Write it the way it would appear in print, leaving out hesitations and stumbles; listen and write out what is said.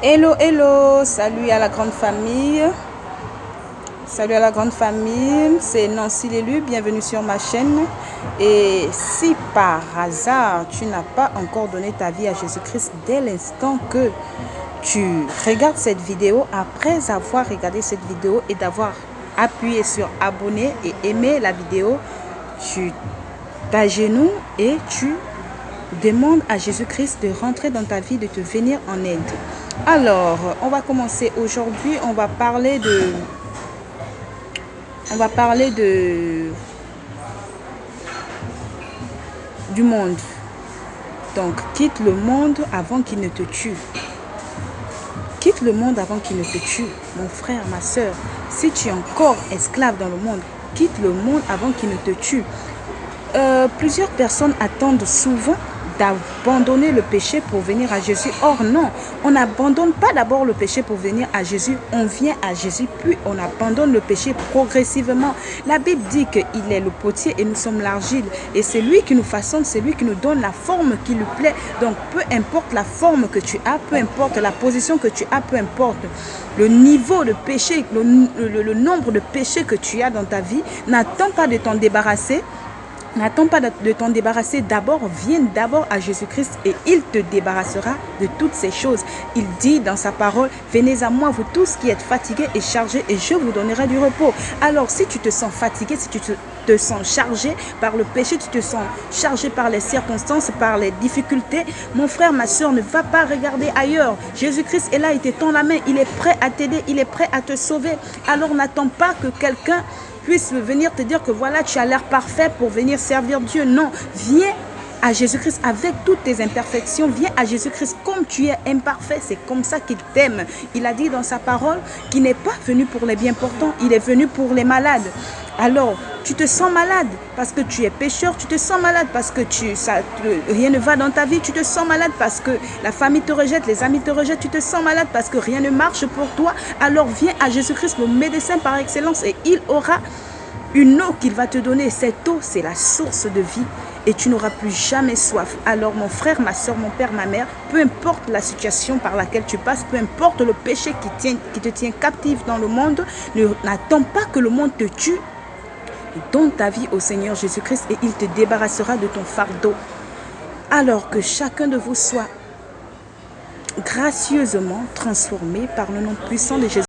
Hello, hello, salut à la grande famille. Salut à la grande famille, c'est Nancy l'élu, bienvenue sur ma chaîne. Et si par hasard tu n'as pas encore donné ta vie à Jésus-Christ dès l'instant que tu regardes cette vidéo, après avoir regardé cette vidéo et d'avoir appuyé sur abonner et aimer la vidéo, tu t'agenouilles et tu demandes à Jésus-Christ de rentrer dans ta vie, de te venir en aide. Alors, on va commencer aujourd'hui, on va parler du monde. Donc, quitte le monde avant qu'il ne te tue. Quitte le monde avant qu'il ne te tue. Mon frère, ma soeur, si tu es encore esclave dans le monde, quitte le monde avant qu'il ne te tue. Plusieurs personnes attendent souvent d'abandonner le péché pour venir à Jésus. Or non, on n'abandonne pas d'abord le péché pour venir à Jésus. On vient à Jésus, puis on abandonne le péché progressivement. La Bible dit qu'il est le potier et nous sommes l'argile. Et c'est lui qui nous façonne, c'est lui qui nous donne la forme qui lui plaît. Donc peu importe la forme que tu as, peu importe la position que tu as, peu importe le niveau de péché, le nombre de péchés que tu as dans ta vie, n'attends pas de t'en débarrasser. N'attends pas de t'en débarrasser d'abord, viens d'abord à Jésus-Christ et il te débarrassera de toutes ces choses. Il dit dans sa parole, venez à moi vous tous qui êtes fatigués et chargés et je vous donnerai du repos. Alors si tu te sens fatigué, si tu te sens chargé par le péché, tu te sens chargé par les circonstances, par les difficultés, mon frère, ma soeur, ne va pas regarder ailleurs. Jésus-Christ est là, il te tend la main, il est prêt à t'aider, il est prêt à te sauver. Alors n'attends pas que quelqu'un puisse venir te dire que voilà, tu as l'air parfait pour venir servir Dieu. Non, viens à Jésus-Christ avec toutes tes imperfections. Viens à Jésus-Christ comme tu es imparfait. C'est comme ça qu'il t'aime. Il a dit dans sa parole qu'il n'est pas venu pour les bien portants, il est venu pour les malades. Alors, tu te sens malade parce que tu es pécheur, tu te sens malade parce que rien ne va dans ta vie, tu te sens malade parce que la famille te rejette, les amis te rejettent, tu te sens malade parce que rien ne marche pour toi. Alors viens à Jésus-Christ, le médecin par excellence, et il aura une eau qu'il va te donner. Cette eau, c'est la source de vie et tu n'auras plus jamais soif. Alors mon frère, ma soeur, mon père, ma mère, peu importe la situation par laquelle tu passes, peu importe le péché qui te tient captif dans le monde, n'attends pas que le monde te tue. Donne ta vie au Seigneur Jésus-Christ et il te débarrassera de ton fardeau. Alors que chacun de vous soit gracieusement transformé par le nom puissant de Jésus.